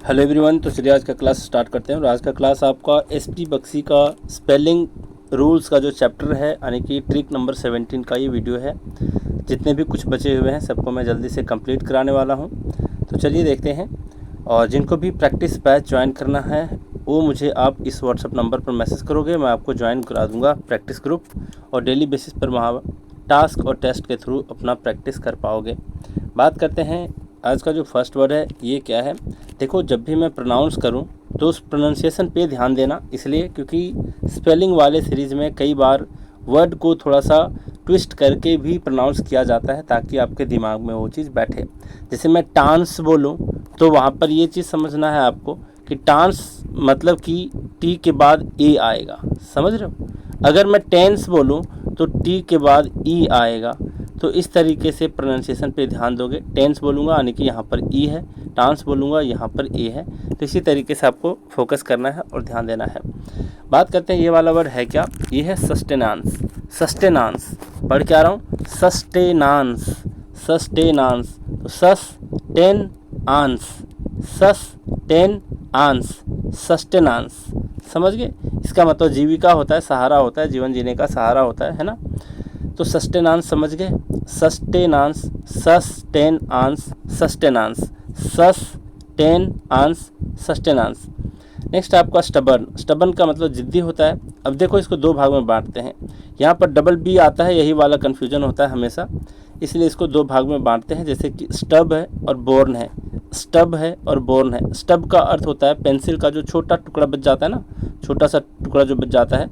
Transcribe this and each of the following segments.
Hello everyone. तो चलिए आज का क्लास स्टार्ट करते हैं। और आज का क्लास आपका एसपी बख्शी का स्पेलिंग रूल्स का जो चैप्टर है यानी कि ट्रिक नंबर 17 का ये वीडियो है। जितने भी कुछ बचे हुए हैं सबको मैं जल्दी से कंप्लीट कराने वाला हूं। तो चलिए देखते हैं। और जिनको भी प्रैक्टिस बैच ज्वाइन करना है वो मुझे आप इस व्हाट्सअप नंबर पर मैसेज करोगे, मैं आपको ज्वाइन करा दूँगा प्रैक्टिस ग्रुप। और डेली बेसिस पर वहाँ टास्क और टेस्ट के थ्रू अपना प्रैक्टिस कर पाओगे। बात करते हैं आज का जो फर्स्ट वर्ड है ये क्या है। देखो, जब भी मैं प्रोनाउंस करूं तो उस प्रोनाउंसिएशन पे ध्यान देना, इसलिए क्योंकि स्पेलिंग वाले सीरीज़ में कई बार वर्ड को थोड़ा सा ट्विस्ट करके भी प्रोनाउंस किया जाता है ताकि आपके दिमाग में वो चीज़ बैठे। जैसे मैं टांस बोलूं तो वहाँ पर ये चीज़ समझना है आपको कि टांस मतलब कि टी के बाद ए आएगा, समझ रहे हो। अगर मैं टेंस बोलूं तो टी के बाद ई आएगा। तो इस तरीके से प्रोनाउंसिएशन पे ध्यान दोगे। टेंस बोलूँगा यानी कि यहाँ पर ई है, टांस बोलूँगा यहाँ पर ए है। तो इसी तरीके से आपको फोकस करना है और ध्यान देना है। बात करते हैं ये वाला वर्ड है क्या, ये है सस्टेनांस। सस्टेनांस पढ़ के आ रहा हूँ, सस्टेनांस। सस्टेनांस तो सस टेन आंस, सस टेन आंस, सस्टेनांस। समझ गए। इसका मतलब जीविका होता है, सहारा होता है, जीवन जीने का सहारा होता है ना। तो सस्टेनांस समझ गए। सस्टेनांस, सस्टेनांस, सस्टेनांस, सस्टेनांस, सस्टेनांस। नेक्स्ट आपका स्टबर्न। स्टबर्न का मतलब जिद्दी होता है। अब देखो, इसको दो भाग में बांटते हैं। यहाँ पर डबल बी आता है, यही वाला कन्फ्यूजन होता है हमेशा, इसलिए इसको दो भाग में बांटते हैं। जैसे कि स्टब है और बोर्न है। स्टब है और बोर्न है। स्टब का अर्थ होता है पेंसिल का जो छोटा टुकड़ा बच जाता है ना, छोटा सा टुकड़ा जो बच जाता है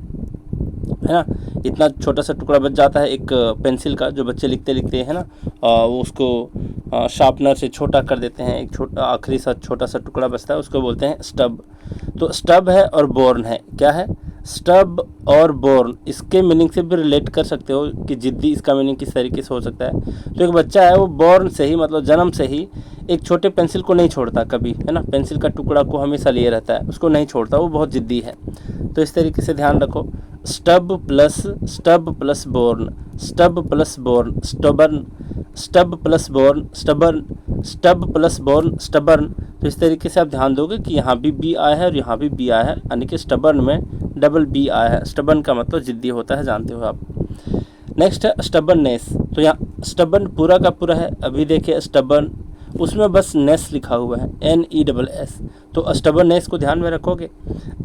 ना, इतना छोटा सा टुकड़ा बच जाता है एक पेंसिल का, जो बच्चे लिखते लिखते हैं ना, वो उसको शार्पनर से छोटा कर देते हैं, एक छोटा आखिरी सा छोटा सा टुकड़ा बचता है, उसको बोलते हैं स्टब। तो स्टब है और बोर्न है। क्या है? स्टब और बोर्न। इसके मीनिंग से भी रिलेट कर सकते हो कि जिद्दी, इसका मीनिंग किस तरीके से हो सकता है। तो एक बच्चा है, वो बोर्न से ही मतलब जन्म से ही एक छोटे पेंसिल को नहीं छोड़ता कभी, है ना। पेंसिल का टुकड़ा को हमेशा लिए रहता है, उसको नहीं छोड़ता, वो बहुत जिद्दी है। तो इस तरीके से ध्यान रखो। Stub plus born, stub plus born, stubborn, stub plus born, stubborn, stub plus born, stubborn. तो इस तरीके से आप ध्यान दोगे कि यहाँ भी बी आया है और यहाँ भी बी आया है, यानी कि स्टबर्न में डबल बी आया है। स्टबर्न का मतलब जिद्दी होता है, जानते हो आप। नेक्स्ट है स्टबर्ननेस। तो यहाँ स्टबर्न पूरा का पूरा है। अभी देखिए स्टबर्न, उसमें बस नेस लिखा हुआ है, NESS। तो स्टबर्ननेस को ध्यान में रखोगे।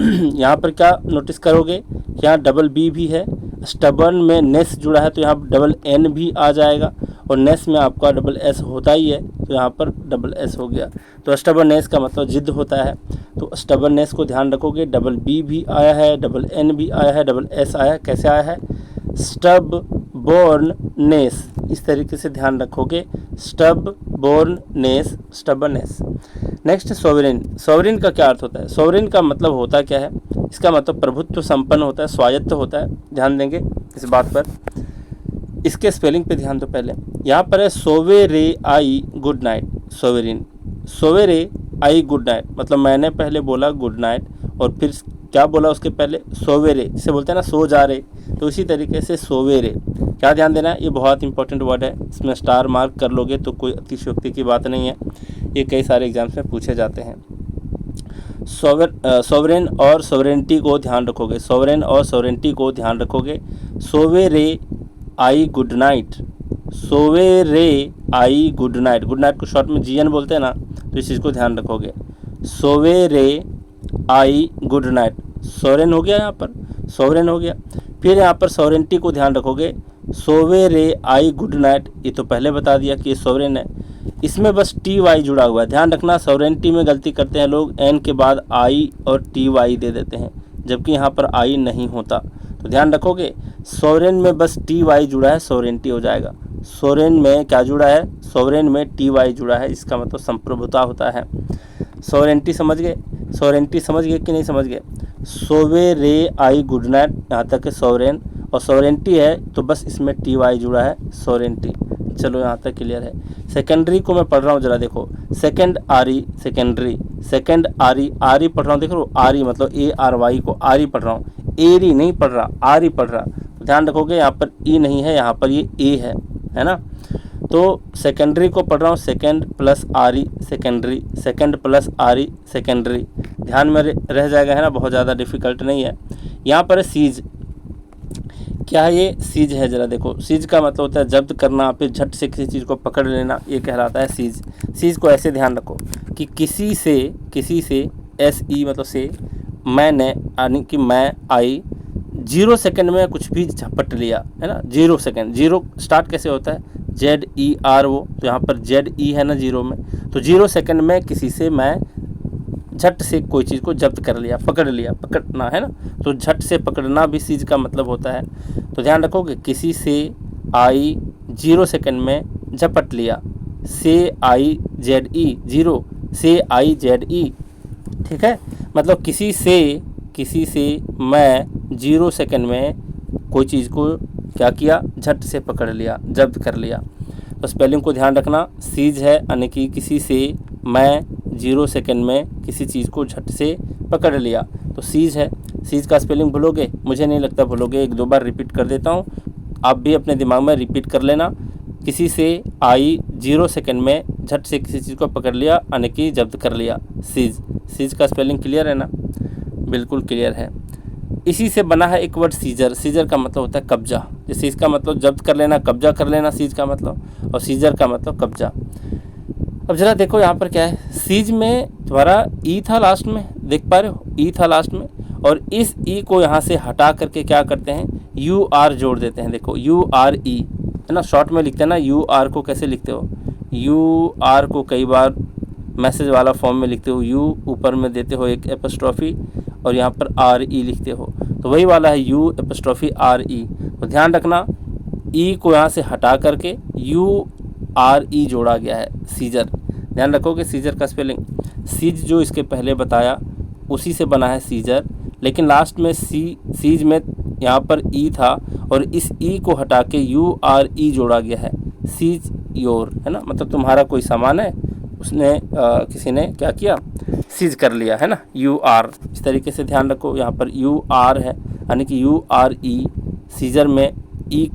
यहाँ पर क्या नोटिस करोगे, यहाँ डबल बी भी है। स्टबर्न में नेस जुड़ा है तो यहाँ डबल N भी आ जाएगा, और नेस में आपका डबल S होता ही है, तो यहाँ पर डबल S हो गया। तो स्टबर्ननेस का मतलब जिद होता है। तो स्टबर्ननेस को ध्यान रखोगे। डबल बी भी आया है, डबल N भी आया है, डबल S आया है। कैसे आया है? स्टब बोर्न नेस। इस तरीके से ध्यान रखोगे। स्टब बोर्न नेस, स्टबर्ननेस। Next sovereign. सोवरेन का क्या अर्थ होता है? सोवरेन का मतलब होता क्या है? इसका मतलब प्रभुत्व संपन्न होता है, स्वायत्त होता है। ध्यान देंगे इस बात पर। इसके स्पेलिंग पे ध्यान दो पहले। यहाँ पर है सोवेरे आई गुड नाइट। सोवेरिन, सोवेरे आई गुड नाइट, मतलब मैंने पहले बोला गुड नाइट और फिर क्या बोला उसके पहले? सोवेरे, जिसे बोलते हैं ना सो जा रहे, तो इसी तरीके से सोवेरे। क्या ध्यान देना है, ये बहुत इंपॉर्टेंट वर्ड है। इसमें स्टार मार्क कर लोगे तो कोई अतिशयोक्ति की बात नहीं है, ये कई सारे एग्जाम्स में पूछे जाते हैं। सोवरेन और सोवरेंटी को ध्यान रखोगे। सोवरेन और सोवरेंटी को ध्यान रखोगे। सोवेरे आई गुड नाइट, सोवेरे आई गुड नाइट। गुड नाइट को शॉर्ट में GN बोलते हैं ना, तो इस चीज़ को ध्यान रखोगे। सोवेरे आई गुड नाइट। सोवरेन हो गया, यहाँ पर सोवरेन हो गया। फिर यहाँ पर सोवरेंटी को ध्यान रखोगे। सोवेरे आई गुड नाइट, ये तो पहले बता दिया कि ये सोवरेन है। इसमें बस TY जुड़ा हुआ है। ध्यान रखना, सोवरेंटी में गलती करते हैं लोग, N के बाद I और TY दे देते हैं, जबकि यहाँ पर I नहीं होता। तो ध्यान रखोगे, सोवरेन में बस TY जुड़ा है, सोवरेंटी हो जाएगा। सोवरेन में क्या जुड़ा है? सोवरेन में TY जुड़ा है, इसका मतलब संप्रभुता होता है। सोवरेंटी समझ गए? सोवरेंटी समझ गए कि नहीं समझ गए? सोवेरे आई गुड नाइट, यहाँ तक है सोवरेन। और सोवरेंटी है तो बस इसमें TY जुड़ा है, सोवरेंटी। चलो यहाँ तक क्लियर है। सेकेंडरी को मैं पढ़ रहा हूँ, जरा देखो। सेकेंड आरी, सेकेंडरी, सेकेंड आरी, आरी पढ़ रहा हूँ, देख लो आरी मतलब ARY को आरी पढ़ रहा हूँ, एरी नहीं पढ़ रहा, आरी पढ़ रहा। ध्यान रखोगे यहाँ पर E नहीं है, यहाँ पर ये A है ना। तो सेकेंडरी को पढ़ रहा हूँ second plus R E secondary, second plus R E secondary, ध्यान में रह जाएगा, है ना, बहुत ज़्यादा डिफ़िकल्ट नहीं है। यहाँ पर सीज, क्या है ये सीज है, ज़रा देखो, सीज का मतलब होता है जब्त करना, फिर झट से किसी चीज़ को पकड़ लेना, ये कहलाता है सीज। सीज को ऐसे ध्यान रखो कि किसी से एस ई मतलब से, मैंने यानी कि मैं आई 0 सेकंड में कुछ भी झपट लिया, है ना, 0 सेकंड, 0 स्टार्ट कैसे होता है ZERO, तो यहाँ पर ZE है ना 0 में, तो 0 सेकंड में किसी से मैं झट से कोई चीज़ को जब्त कर लिया, पकड़ लिया, पकड़ना है ना, तो झट से पकड़ना भी सीज का मतलब होता है। तो ध्यान रखो कि किसी से आई 0 सेकंड में झपट लिया, से IZE 0, से IZE, ठीक है, मतलब किसी से मैं 0 सेकंड में कोई चीज़ को क्या किया, झट से पकड़ लिया, जब्त कर लिया। तो स्पेलिंग को ध्यान रखना, सीज है यानी कि किसी से मैं 0 सेकंड में किसी चीज़ को झट से पकड़ लिया, तो सीज है। सीज का स्पेलिंग भूलोगे, मुझे नहीं लगता भूलोगे, 1-2 बार रिपीट कर देता हूँ, आप भी अपने दिमाग में रिपीट कर लेना। किसी से आई 0 सेकंड में झट से किसी चीज़ को पकड़ लिया यानी कि जब्त कर लिया, सीज। सीज का स्पेलिंग क्लियर है ना, बिल्कुल क्लियर है। इसी से बना है एक वर्ड सीजर। सीजर का मतलब होता है कब्जा, जैसे इसका मतलब जब्त कर लेना, कब्जा कर लेना सीज का मतलब, और सीजर का मतलब कब्जा। अब जरा देखो यहाँ पर क्या है, सीज में तुम्हारा ई था लास्ट में, देख पा रहे हो, ई था लास्ट में, और इस ई को यहाँ से हटा करके क्या करते हैं, UR जोड़ देते हैं। देखो URE है ना, शॉर्ट में लिखते हैं ना, UR को कैसे लिखते हो, UR को कई बार मैसेज वाला फॉर्म में लिखते हो, U ऊपर में देते हो एक एपोस्ट्रॉफी और यहाँ पर RE लिखते हो, तो वही वाला है U'_RE। तो ध्यान रखना, E को यहाँ से हटा करके URE जोड़ा गया है, सीजर। ध्यान रखोगे सीजर का स्पेलिंग, सीज जो इसके पहले बताया उसी से बना है सीजर, लेकिन लास्ट में सीज में यहाँ पर ई था और इस ई को हटा के URE जोड़ा गया है, सीज योर, है ना, मतलब तुम्हारा कोई सामान है, उसने किसी ने क्या किया, सीज कर लिया, है ना, UR। इस तरीके से ध्यान रखो, यहाँ पर UR है यानी कि URE, सीजर में ई,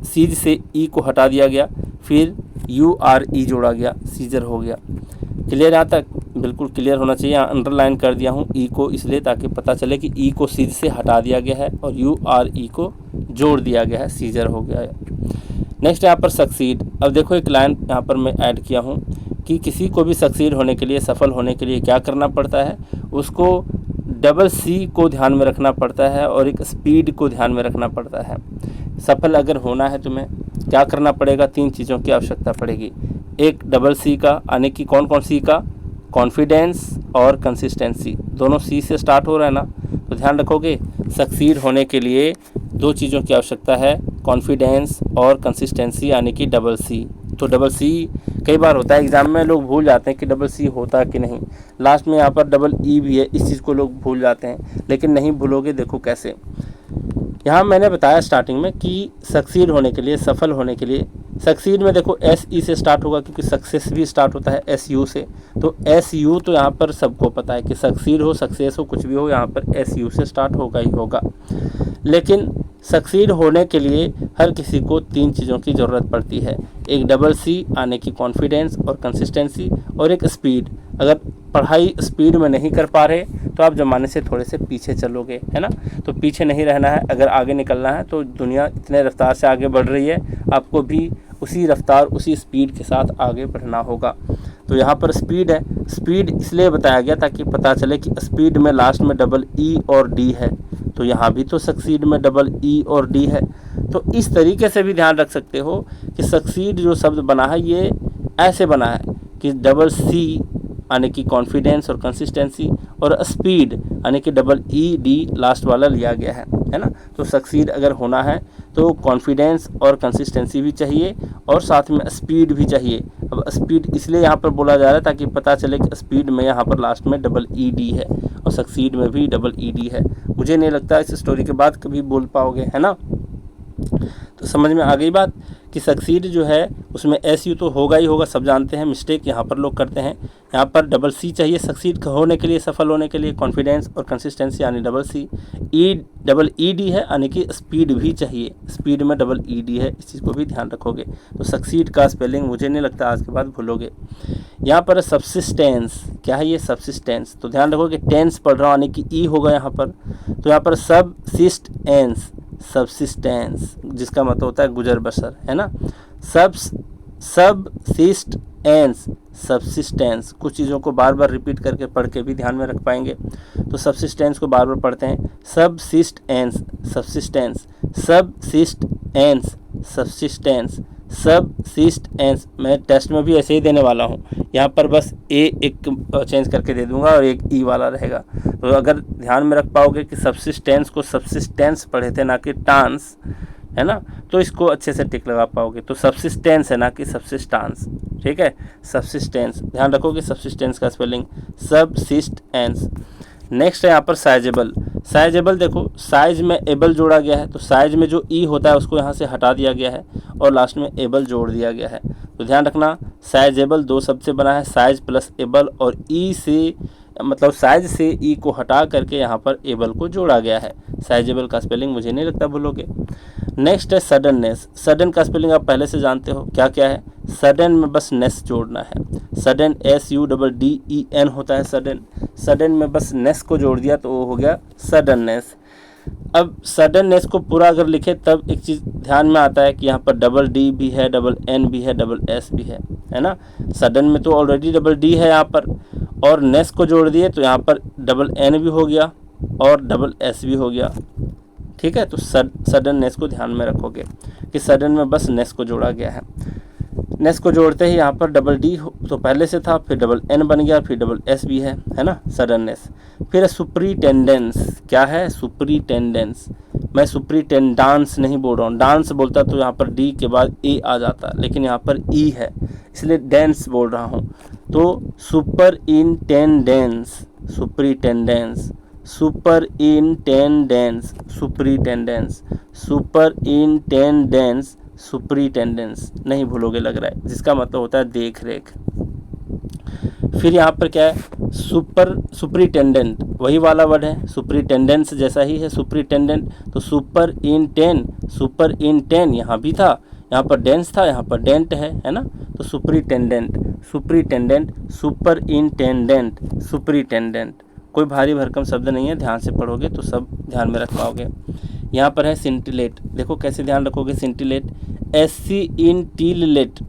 सीज से ई को हटा दिया गया, फिर URE जोड़ा गया, सीजर हो गया। क्लियर यहाँ तक, बिल्कुल क्लियर होना चाहिए। यहाँ अंडरलाइन कर दिया हूँ ई को इसलिए ताकि पता चले कि ई को सीज से हटा दिया गया है और URE को जोड़ दिया गया है, सीजर हो गया है। नेक्स्ट यहाँ पर सक्सीड। अब देखो एक लाइन यहाँ पर मैं ऐड किया हूँ कि किसी को भी सक्सीड होने के लिए, सफल होने के लिए क्या करना पड़ता है, उसको डबल C को ध्यान में रखना पड़ता है और एक स्पीड को ध्यान में रखना पड़ता है। सफल अगर होना है तुम्हें क्या करना पड़ेगा, 3 चीज़ों की आवश्यकता पड़ेगी। एक डबल C का यानी कि कौन कौन सी का, कॉन्फिडेंस और कंसिस्टेंसी, दोनों C से स्टार्ट हो रहा है ना, तो ध्यान रखोगे सक्सीड होने के लिए 2 चीज़ों की आवश्यकता है, कॉन्फिडेंस और कंसिस्टेंसी यानी कि डबल C। तो डबल C कई बार होता है एग्ज़ाम में, लोग भूल जाते हैं कि डबल C होता है कि नहीं, लास्ट में यहाँ पर डबल E भी है, इस चीज़ को लोग भूल जाते हैं, लेकिन नहीं भूलोगे। देखो कैसे, यहाँ मैंने बताया स्टार्टिंग में कि सक्सीड होने के लिए, सफल होने के लिए, सक्सीड में देखो SE से स्टार्ट होगा क्योंकि सक्सेस भी स्टार्ट होता है SU से, तो SU तो यहाँ पर सबको पता है कि सक्सीड हो, सक्सेस हो, कुछ भी हो, यहाँ पर SU से स्टार्ट होगा ही होगा। लेकिन सक्सीड होने के लिए हर किसी को 3 चीज़ों की ज़रूरत पड़ती है, एक डबल C आने की कॉन्फिडेंस और कंसिस्टेंसी, और एक स्पीड। अगर पढ़ाई स्पीड में नहीं कर पा रहे तो आप ज़माने से थोड़े से पीछे चलोगे, है ना, तो पीछे नहीं रहना है, अगर आगे निकलना है तो दुनिया इतने रफ्तार से आगे बढ़ रही है, आपको भी उसी रफ्तार, उसी स्पीड के साथ आगे बढ़ना होगा। तो यहाँ पर स्पीड है, स्पीड इसलिए बताया गया ताकि पता चले कि स्पीड में लास्ट में डबल E और D है, तो यहाँ भी तो सक्सीड में डबल E और D है। तो इस तरीके से भी ध्यान रख सकते हो कि सक्सीड जो शब्द बना है ये ऐसे बना है कि डबल C यानी कि कॉन्फिडेंस और कंसिस्टेंसी, और स्पीड यानी कि डबल ED लास्ट वाला लिया गया है ना। तो सक्सीड अगर होना है तो कॉन्फिडेंस और कंसिस्टेंसी भी चाहिए और साथ में स्पीड भी चाहिए। अब स्पीड इसलिए यहाँ पर बोला जा रहा है ताकि पता चले कि स्पीड में यहाँ पर लास्ट में डबल ED है और सक्सीड में भी डबल ED है। मुझे नहीं लगता इस स्टोरी के बाद कभी बोल पाओगे, है ना। समझ में आ गई बात कि सक्सीड जो है उसमें एस यू तो होगा ही होगा, सब जानते हैं। मिस्टेक यहाँ पर लोग करते हैं, यहाँ पर डबल सी चाहिए सक्सीड होने के लिए, सफल होने के लिए। कॉन्फिडेंस और कंसिस्टेंसी यानी double C. Double E D है यानी कि स्पीड भी चाहिए, स्पीड में डबल ई डी है, इस चीज़ को भी ध्यान रखोगे। तो सक्सीड का स्पेलिंग मुझे नहीं लगता आज के बाद भूलोगे। यहाँ पर सब्सिस्टेंस, क्या है ये सब्सिस्टेंस, तो ध्यान रखो कि टेंस पढ़ रहा हूँ यानी कि ई होगा यहाँ पर। तो यहाँ पर सबसिस्टेंस, सबसिस्टेंस जिसका मतलब होता है गुजर बसर, है ना। सबसिस्टेंस, सबसिस्टेंस, कुछ चीज़ों को बार बार रिपीट करके पढ़ के भी ध्यान में रख पाएंगे। तो सबसिस्टेंस को बार बार पढ़ते हैं, subsistence, subsistence, subsistence, subsistence, subsistence. मैं टेस्ट में भी ऐसे ही देने वाला हूँ, यहाँ पर बस ए एक चेंज करके दे दूंगा और एक ई वाला रहेगा। तो अगर ध्यान में रख पाओगे कि सबसिस्टेंस को सबसिस्टेंस पढ़े थे ना कि टांस, है ना, तो इसको अच्छे से टिक लगा पाओगे। तो सबसिस्टेंस है ना कि सबसिस्टेंस, ठीक है, सबसिस्टेंस। ध्यान रखोगे सबसिस्टेंस का स्पेलिंग सबसिस्टेंस। नेक्स्ट है यहाँ पर साइजेबल। साइजेबल देखो, साइज में एबल जोड़ा गया है, तो साइज में जो ई होता है उसको यहाँ से हटा दिया गया है और लास्ट में एबल जोड़ दिया गया है। तो ध्यान रखना साइजेबल दो शब्द से बना है, साइज प्लस एबल, और ई से मतलब साइज से ई को हटा करके यहाँ पर एबल को जोड़ा गया है। साइजेबल का स्पेलिंग मुझे नहीं लगता भूलोगे। नेक्स्ट है सडननेस। सडन का स्पेलिंग आप पहले से जानते हो क्या क्या है, सडन में बस नेस जोड़ना है। सडन SUDDEN होता है सडन, सडन में बस नेस को जोड़ दिया तो वो हो गया सडननेस। अब सडननेस को पूरा अगर लिखे तब एक चीज़ ध्यान में आता है कि यहाँ पर डबल डी भी है, डबल एन भी है, डबल एस भी है ना। सडन में तो ऑलरेडी डबल डी है यहाँ पर, और नेस को जोड़ दिए तो यहाँ पर डबल एन भी हो गया और डबल एस भी हो गया, ठीक है। तो सडननेस को ध्यान में रखोगे कि सडन में बस नेस को जोड़ा गया है। नेस को जोड़ते ही यहाँ पर डबल डी तो पहले से था, फिर डबल एन बन गया, फिर डबल एस भी है ना, सडननेस। फिर है सुपरिटेंडेंस। क्या है सुपरिटेंडेंस, मैं सुपरिटेंडेंस नहीं बोल रहा हूँ, डांस बोलता तो यहाँ पर डी के बाद ए आ जाता, लेकिन यहाँ पर ई है इसलिए डेंस बोल रहा हूँ। तो superintendence, superintendence, superintendence, superintendence, superintendence, superintendence नहीं भूलोगे लग रहा है, जिसका मतलब होता है देख रेख। फिर यहाँ पर क्या है सुपरिटेंडेंट, वही वाला वर्ड है, सुपरिटेंडेंस जैसा ही है सुपरिटेंडेंट। तो सुपरिटेंडेंट यहाँ भी था, यहाँ पर डेंस था, यहाँ पर डेंट है ना। तो सुपरिटेंडेंट, सुपरिटेंडेंट, सुपरिटेंडेंट, सुपरिटेंडेंट। कोई भारी भरकम शब्द नहीं है, ध्यान से पढ़ोगे तो सब ध्यान में रख पाओगे। यहाँ पर है सिंटिलेट, देखो कैसे ध्यान रखोगे सिंटिलेट, SCINTILLATE,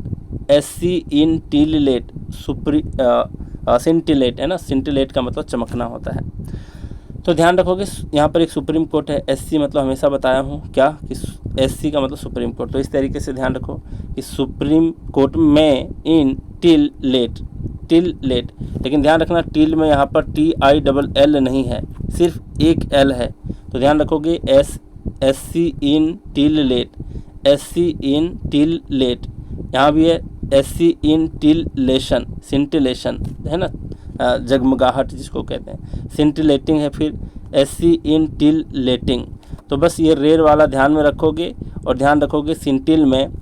SCINTILLATE, सिंटिलेट है ना, सिंटिलेट का मतलब चमकना होता है। तो ध्यान रखोगे यहाँ पर एक सुप्रीम कोर्ट है, SC मतलब हमेशा बताया हूँ क्या कि SC का मतलब सुप्रीम कोर्ट। तो इस तरीके से ध्यान रखो कि सुप्रीम कोर्ट में in till late, till late, लेकिन ध्यान रखना टिल में यहाँ पर TILL नहीं है, सिर्फ एक L है। तो ध्यान रखोगे SCINTILLATE, SCINTILLATE, यहाँ भी है SCINTILLATION, सिंटिलेशन है ना, जगमगाहट जिसको कहते हैं, सिंटिलेटिंग है, फिर SCINTILLATING। तो बस ये रेर वाला ध्यान में रखोगे और ध्यान रखोगे सिंटिल में,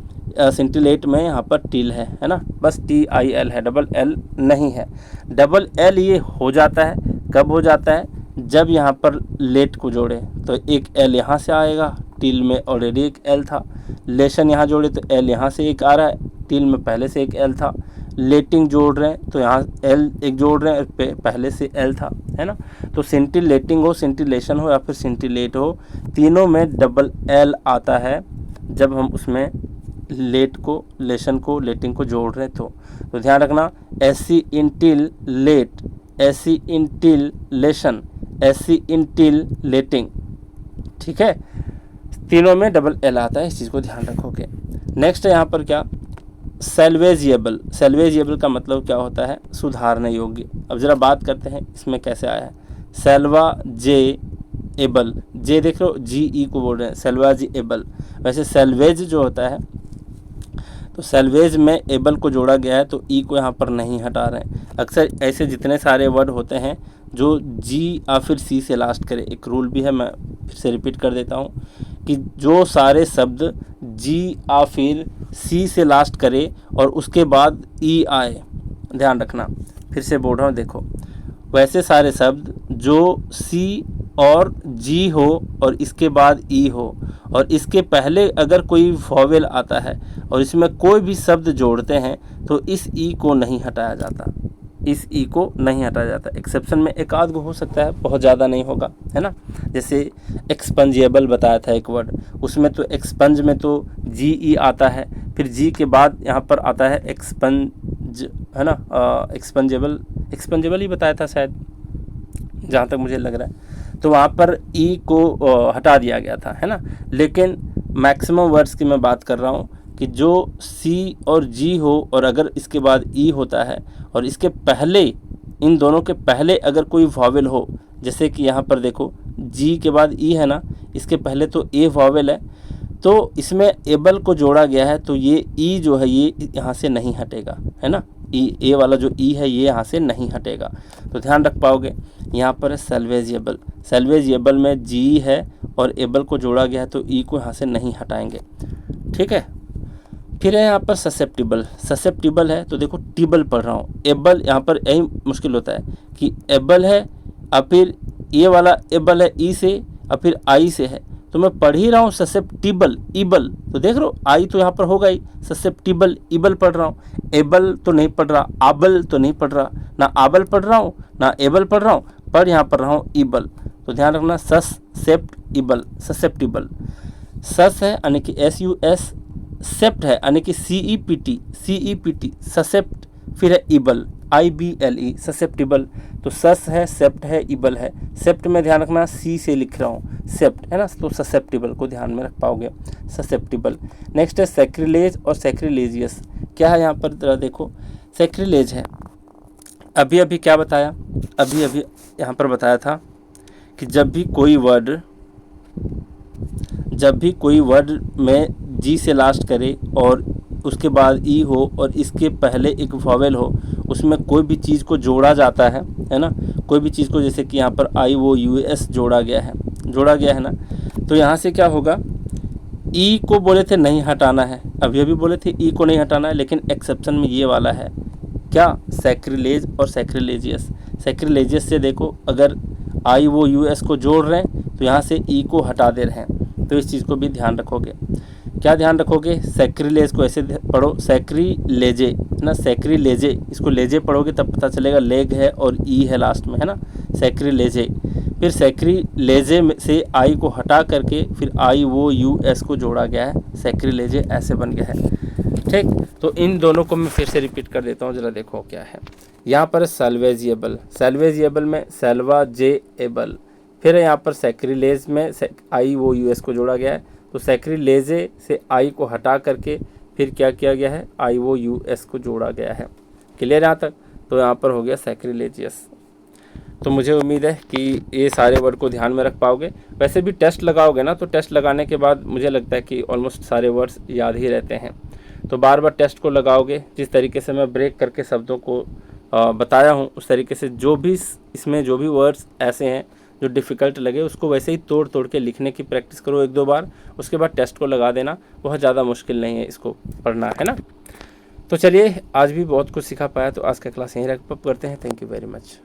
सिंटिलेट में यहाँ पर टिल है ना, बस TIL है, डबल L नहीं है। डबल L ये हो जाता है, कब हो जाता है, जब यहाँ पर लेट को जोड़े तो एक L यहाँ से आएगा, टिल में ऑलरेडी एक L था, लेशन यहाँ जोड़े तो L यहाँ से एक आ रहा है, टिल में पहले से एक L था, लेटिंग जोड़ रहे हैं तो यहाँ L एक जोड़ रहे हैं, पहले से L था, है ना। तो सिंटिलेटिंग हो, सिंटिलेशन हो या फिर सिंटिलेट हो, तीनों में डबल L आता है जब हम उसमें लेट को, लेशन को, लेटिंग को जोड़ रहे हैं। तो ध्यान रखना SCINTILLATE, SCINTILLATION, SCINTILLATING, ठीक है, तीनों में डबल L आता है, इस चीज़ को ध्यान रखोगे। नेक्स्ट है यहाँ पर क्या, सैल्वेजिएबल। सैल्वेजिएबल का मतलब क्या होता है, सुधारने योग्य। अब ज़रा बात करते हैं इसमें कैसे आया है, सैल्वाजेबल, जे देख लो GE को बोल रहे हैं, सैल्वाजेबल। वैसे सैल्वेज जो होता है तो सैल्वेज में एबल को जोड़ा गया है तो ई को यहाँ पर नहीं हटा रहे हैं। अक्सर ऐसे जितने सारे वर्ड होते हैं जो जी या फिर सी से लास्ट करे, एक रूल भी है, मैं फिर से रिपीट कर देता हूँ कि जो सारे शब्द जी या फिर सी से लास्ट करे और उसके बाद ई आए, ध्यान रखना, फिर से बोल रहा हूँ, देखो, वैसे सारे शब्द जो सी और जी हो और इसके बाद ई हो और इसके पहले अगर कोई वॉवेल आता है और इसमें कोई भी शब्द जोड़ते हैं तो इस ई को नहीं हटाया जाता, इस ई को नहीं हटाया जाता। एक्सेप्शन में एक आध गो हो सकता है, बहुत ज़्यादा नहीं होगा, है ना। जैसे एक्सपंजेबल बताया था एक वर्ड, उसमें तो एक्सपंज में तो जी ई आता है, फिर जी के बाद यहाँ पर आता है एक्सपंज, है ना, एक्सपंजेबल ही बताया था शायद, जहाँ तक मुझे लग रहा है, तो वहाँ पर ई को हटा दिया गया था, है ना। लेकिन मैक्सिमम वर्ड्स की मैं बात कर रहा हूँ कि जो सी और जी हो और अगर इसके बाद ई होता है और इसके पहले, इन दोनों के पहले अगर कोई वॉवेल हो, जैसे कि यहाँ पर देखो जी के बाद ई है ना, इसके पहले तो ए वॉवेल है, तो इसमें एबल को जोड़ा गया है, तो ये ई जो है ये यहाँ से नहीं हटेगा, है ना, ई, ए वाला जो ई है ये यहाँ से नहीं हटेगा। तो ध्यान रख पाओगे। यहाँ पर है सैल्वेजिएबल, सैल्वेजिएबल में जी है और एबल को जोड़ा गया है, तो ई को यहाँ से नहीं हटाएंगे, ठीक है। फिर है यहाँ पर ससेप्टिबल, ससेप्टिबल है तो देखो टिबल पढ़ रहा हूँ, एबल, यहाँ पर यही मुश्किल होता है कि एबल है और फिर ये वाला एबल है ई से और फिर आई से है, तो मैं पढ़ ही रहा हूँ ससेप्टिबल, इबल, तो देख रहे हो आई तो यहाँ पर होगा ही, ससेप्टिबल, इबल पढ़ रहा हूँ, एबल तो नहीं पढ़ रहा, आबल तो नहीं पढ़ रहा, ना आबल पढ़ रहा हूँ ना एबल पढ़ रहा हूँ, पर यहाँ पढ़ रहा हूँ इबल। तो ध्यान रखना, ससेप्टिबल, ससेप्टिबल, सस है यानी कि SUS, सेप्ट है यानी कि CEPT, ससेप्ट, फिर है इबल, IBLE, ससेप्टिबल। तो सस है, सेप्ट है, इबल है, सेप्ट में ध्यान रखना सी से लिख रहा हूँ, सेप्ट, है ना, तो ससेप्टिबल को ध्यान में रख पाओगे, ससेप्टिबल। नेक्स्ट है सैक्रिलेज और सैक्रिलेजियस। क्या है यहाँ पर जरा देखो, सैक्रिलेज है, अभी अभी क्या बताया, अभी अभी यहाँ पर बताया था कि जब भी कोई वर्ड में जी से लास्ट करे और उसके बाद ई हो और इसके पहले एक वॉवेल हो, उसमें कोई भी चीज़ को जोड़ा जाता है ना, कोई भी चीज़ को, जैसे कि यहाँ पर IOUS जोड़ा गया है ना, तो यहाँ से क्या होगा, ई को बोले थे नहीं हटाना है, अभी अभी बोले थे ई को नहीं हटाना है, लेकिन एक्सेप्शन में ये वाला है, क्या, सैक्रिलेज और सैक्रिलेजियस। सैक्रिलेजियस से देखो अगर IOUS को जोड़ रहे हैं तो यहाँ से ई को हटा दे रहे हैं, तो इस चीज़ को भी ध्यान रखोगे। क्या ध्यान रखोगे, सैक्रिलेज को ऐसे पढ़ो, सैक्रिलेजे ना, सैक्रिलेजे, इसको लेजे पढ़ोगे तब पता चलेगा लेग है और ई है लास्ट में, है ना, सैक्रिलेजे। फिर सैक्रिलेजे से आई को हटा करके फिर IOUS को जोड़ा गया है, सैक्रिलेजे ऐसे बन गया है, ठीक। तो इन दोनों को मैं फिर से रिपीट कर देता हूँ, जरा देखो क्या है। यहाँ पर सैल्वेजिएबल, सैल्वेजिएबल में सैल्वाजेएबल, फिर यहाँ पर सैक्रिलेज में IOUS को जोड़ा गया है, तो सैक्रिलेजे से आई को हटा करके फिर क्या किया गया है, IOUS को जोड़ा गया है। क्लियर यहाँ तक, तो यहाँ पर हो गया सैक्रिलेजियस। तो मुझे उम्मीद है कि ये सारे वर्ड को ध्यान में रख पाओगे। वैसे भी टेस्ट लगाओगे ना, तो टेस्ट लगाने के बाद मुझे लगता है कि ऑलमोस्ट सारे वर्ड्स याद ही रहते हैं, तो बार बार टेस्ट को लगाओगे। जिस तरीके से मैं ब्रेक करके शब्दों को बताया हूँ उस तरीके से जो भी इसमें जो भी वर्ड्स ऐसे हैं जो डिफ़िकल्ट लगे उसको वैसे ही तोड़ तोड़ के लिखने की प्रैक्टिस करो 1-2 बार, उसके बाद टेस्ट को लगा देना। बहुत ज़्यादा मुश्किल नहीं है इसको पढ़ना, है ना। तो चलिए, आज भी बहुत कुछ सिखा पाया, तो आज का क्लास यहीं रैप अप करते हैं। Thank you very much.